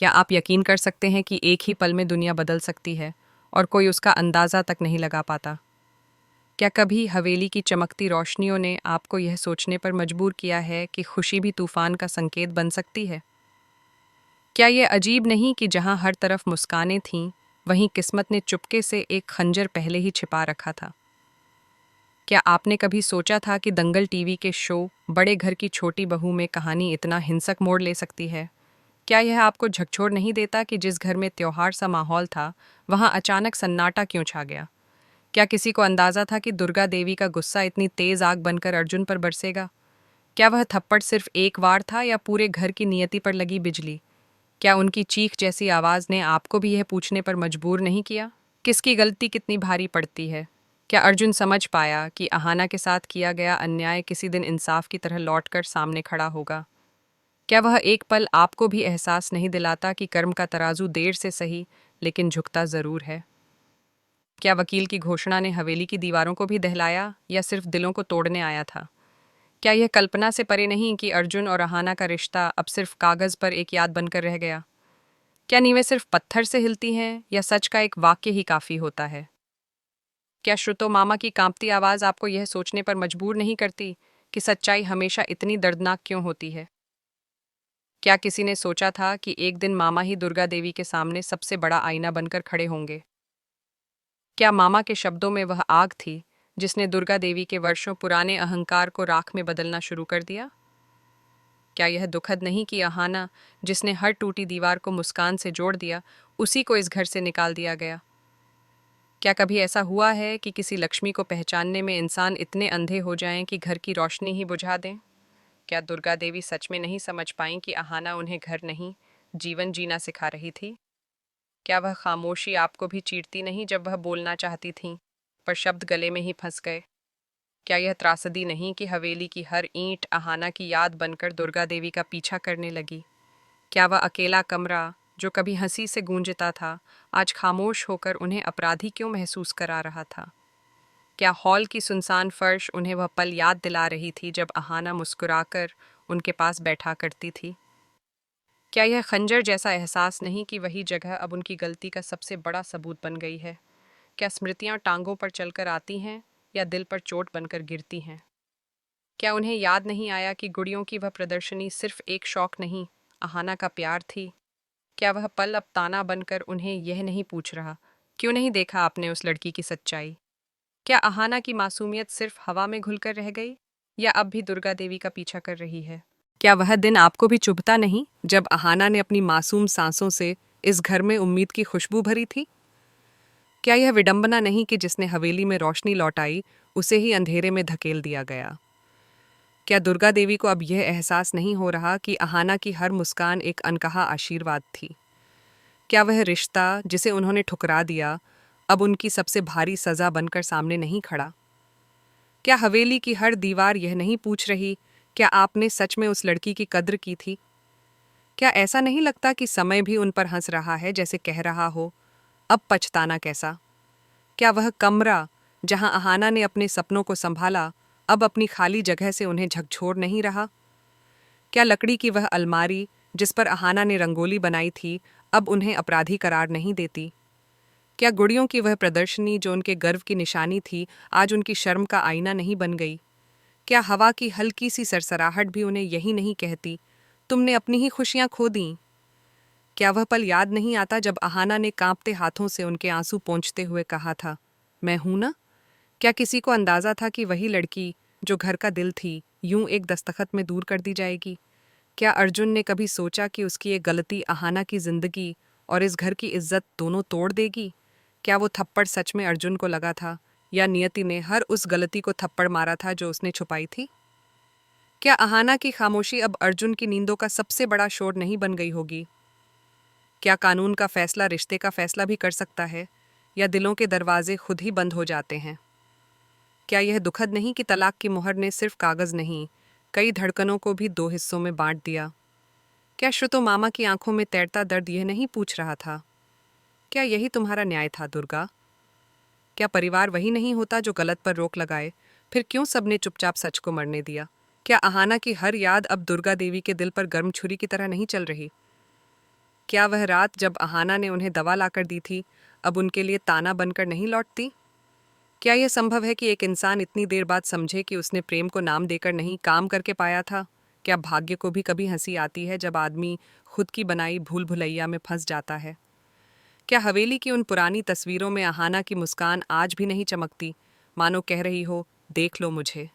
क्या आप यकीन कर सकते हैं कि एक ही पल में दुनिया बदल सकती है और कोई उसका अंदाज़ा तक नहीं लगा पाता? क्या कभी हवेली की चमकती रोशनियों ने आपको यह सोचने पर मजबूर किया है कि खुशी भी तूफान का संकेत बन सकती है? क्या यह अजीब नहीं कि जहां हर तरफ मुस्कानें थीं, वहीं किस्मत ने चुपके से एक खंजर पहले ही छिपा रखा था? क्या आपने कभी सोचा था कि दंगल टीवी के शो बड़े घर की छोटी बहू में कहानी इतना हिंसक मोड़ ले सकती है? क्या यह आपको झकझोर नहीं देता कि जिस घर में त्योहार सा माहौल था, वहां अचानक सन्नाटा क्यों छा गया? क्या किसी को अंदाजा था कि दुर्गा देवी का गुस्सा इतनी तेज आग बनकर अर्जुन पर बरसेगा? क्या वह थप्पड़ सिर्फ एक वार था या पूरे घर की नियति पर लगी बिजली? क्या उनकी चीख जैसी आवाज ने आपको भी यह पूछने पर मजबूर नहीं किया? किसकी गलती कितनी भारी पड़ती है? क्या अर्जुन समझ पाया कि अहाना के साथ किया गया अन्याय किसी दिन इंसाफ की तरह लौटकर सामने खड़ा होगा? क्या वह एक पल आपको भी एहसास नहीं दिलाता कि कर्म का तराजू देर से सही लेकिन झुकता जरूर है? क्या वकील की घोषणा ने हवेली की दीवारों को भी दहलाया या सिर्फ दिलों को तोड़ने आया था? क्या यह कल्पना से परे नहीं कि अर्जुन और अहाना का रिश्ता अब सिर्फ कागज पर एक याद बनकर रह गया? क्या नींवें सिर्फ पत्थर से हिलती हैं या सच का एक वाक्य ही काफी होता है? क्या श्रुतो मामा की कांपती आवाज आपको यह सोचने पर मजबूर नहीं करती कि सच्चाई हमेशा इतनी दर्दनाक क्यों होती है? क्या किसी ने सोचा था कि एक दिन मामा ही दुर्गा देवी के सामने सबसे बड़ा आईना बनकर खड़े होंगे? क्या मामा के शब्दों में वह आग थी जिसने दुर्गा देवी के वर्षों पुराने अहंकार को राख में बदलना शुरू कर दिया? क्या यह दुखद नहीं कि अहाना, जिसने हर टूटी दीवार को मुस्कान से जोड़ दिया, उसी को इस घर से निकाल दिया गया? क्या कभी ऐसा हुआ है कि किसी लक्ष्मी को पहचानने में इंसान इतने अंधे हो जाएं कि घर की रोशनी ही बुझा दें? क्या दुर्गा देवी सच में नहीं समझ पाईं कि अहाना उन्हें घर नहीं, जीवन जीना सिखा रही थी? क्या वह खामोशी आपको भी चीरती नहीं जब वह बोलना चाहती थीं, पर शब्द गले में ही फंस गए? क्या यह त्रासदी नहीं कि हवेली की हर ईंट अहाना की याद बनकर दुर्गा देवी का पीछा करने लगी? क्या वह अकेला कमरा, जो कभी हंसी से गूंजता था, आज खामोश होकर उन्हें अपराधी क्यों महसूस करा रहा था? क्या हॉल की सुनसान फर्श उन्हें वह पल याद दिला रही थी जब अहाना मुस्कुराकर उनके पास बैठा करती थी? क्या यह खंजर जैसा एहसास नहीं कि वही जगह अब उनकी गलती का सबसे बड़ा सबूत बन गई है? क्या स्मृतियां टांगों पर चलकर आती हैं या दिल पर चोट बनकर गिरती हैं? क्या उन्हें याद नहीं आया कि गुड़ियों की वह प्रदर्शनी सिर्फ एक शौक नहीं, अहाना का प्यार थी? क्या वह पल अब ताना बनकर उन्हें यह नहीं पूछ रहा, क्यों नहीं देखा आपने उस लड़की की सच्चाई? क्या अहाना की मासूमियत सिर्फ हवा में घुलकर रह गई या अब भी दुर्गा देवी का पीछा कर रही है? क्या वह दिन आपको भी चुभता नहीं जब अहाना ने अपनी मासूम सांसों से इस घर में उम्मीद की खुशबू भरी थी? क्या यह विडंबना नहीं कि जिसने हवेली में रोशनी लौटाई, उसे ही अंधेरे में धकेल दिया गया? क्या दुर्गा देवी को अब यह एहसास नहीं हो रहा कि अहाना की हर मुस्कान एक अनकहा आशीर्वाद थी? क्या वह रिश्ता जिसे उन्होंने ठुकरा दिया, अब उनकी सबसे भारी सजा बनकर सामने नहीं खड़ा? क्या हवेली की हर दीवार यह नहीं पूछ रही, क्या आपने सच में उस लड़की की कद्र की थी? क्या ऐसा नहीं लगता कि समय भी उन पर हंस रहा है, जैसे कह रहा हो, अब पछताना कैसा? क्या वह कमरा जहां अहाना ने अपने सपनों को संभाला, अब अपनी खाली जगह से उन्हें झकझोर नहीं रहा? क्या लकड़ी की वह अलमारी जिस पर अहाना ने रंगोली बनाई थी, अब उन्हें अपराधी करार नहीं देती? क्या गुड़ियों की वह प्रदर्शनी जो उनके गर्व की निशानी थी, आज उनकी शर्म का आईना नहीं बन गई? क्या हवा की हल्की सी सरसराहट भी उन्हें यही नहीं कहती, तुमने अपनी ही खुशियां खो दी? क्या वह पल याद नहीं आता जब अहाना ने कांपते हाथों से उनके आंसू पोंछते हुए कहा था, मैं हूं ना? क्या किसी को अंदाजा था कि वही लड़की जो घर का दिल थी, यूं एक दस्तखत में दूर कर दी जाएगी? क्या अर्जुन ने कभी सोचा कि उसकी एक गलती अहाना की जिंदगी और इस घर की इज्जत दोनों तोड़ देगी? क्या वो थप्पड़ सच में अर्जुन को लगा था या नियति ने हर उस गलती को थप्पड़ मारा था जो उसने छुपाई थी? क्या अहाना की खामोशी अब अर्जुन की नींदों का सबसे बड़ा शोर नहीं बन गई होगी? क्या कानून का फैसला रिश्ते का फैसला भी कर सकता है, या दिलों के दरवाजे खुद ही बंद हो जाते हैं? क्या यह दुखद नहीं कि तलाक की मोहर ने सिर्फ कागज नहीं, कई धड़कनों को भी दो हिस्सों में बांट दिया? क्या श्रुतो मामा की आंखों में तैरता दर्द यह नहीं पूछ रहा था, क्या यही तुम्हारा न्याय था दुर्गा? क्या परिवार वही नहीं होता जो गलत पर रोक लगाए? फिर क्यों सबने चुपचाप सच को मरने दिया? क्या अहाना की हर याद अब दुर्गा देवी के दिल पर गर्म छुरी की तरह नहीं चल रही? क्या वह रात जब अहाना ने उन्हें दवा लाकर दी थी अब उनके लिए ताना बनकर नहीं लौटती? क्या यह संभव है कि एक इंसान इतनी देर बाद समझे कि उसने प्रेम को नाम देकर नहीं काम करके पाया था? क्या भाग्य को भी कभी हंसी आती है जब आदमी खुद की बनाई भूल भुलैया में फंस जाता है? क्या हवेली की उन पुरानी तस्वीरों में अहाना की मुस्कान आज भी नहीं चमकती, मानो कह रही हो, देख लो मुझे?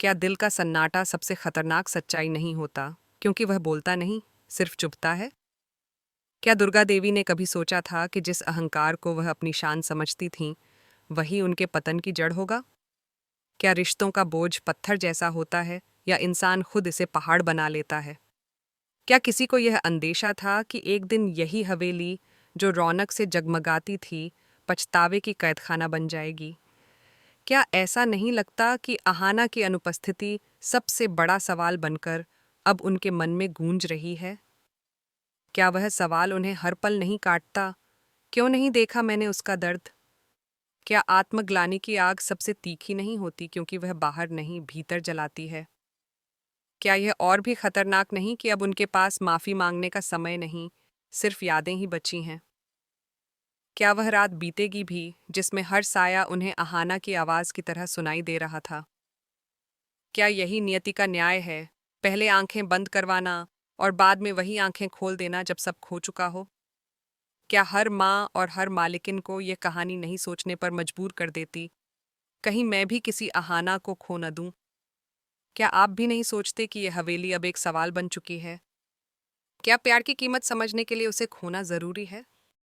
क्या दिल का सन्नाटा सबसे खतरनाक सच्चाई नहीं होता, क्योंकि वह बोलता नहीं, सिर्फ चुभता है? क्या दुर्गा देवी ने कभी सोचा था कि जिस अहंकार को वह अपनी शान समझती थीं, वही उनके पतन की जड़ होगा? क्या रिश्तों का बोझ पत्थर जैसा होता है या इंसान खुद इसे पहाड़ बना लेता है? क्या किसी को यह अंदेशा था कि एक दिन यही हवेली, जो रौनक से जगमगाती थी, पछतावे की कैदखाना बन जाएगी? क्या ऐसा नहीं लगता कि अहाना की अनुपस्थिति सबसे बड़ा सवाल बनकर अब उनके मन में गूंज रही है? क्या वह सवाल उन्हें हर पल नहीं काटता, क्यों नहीं देखा मैंने उसका दर्द? क्या आत्मग्लानि की आग सबसे तीखी नहीं होती क्योंकि वह बाहर नहीं भीतर जलाती है? क्या यह और भी खतरनाक नहीं कि अब उनके पास माफी मांगने का समय नहीं, सिर्फ यादें ही बची हैं? क्या वह रात बीतेगी भी जिसमें हर साया उन्हें अहाना की आवाज की तरह सुनाई दे रहा था? क्या यही नियति का न्याय है, पहले आंखें बंद करवाना और बाद में वही आंखें खोल देना जब सब खो चुका हो? क्या हर माँ और हर मालिकिन को यह कहानी नहीं सोचने पर मजबूर कर देती, कहीं मैं भी किसी अहाना को खो न दूं? क्या आप भी नहीं सोचते कि यह हवेली अब एक सवाल बन चुकी है? क्या प्यार की कीमत समझने के लिए उसे खोना जरूरी है?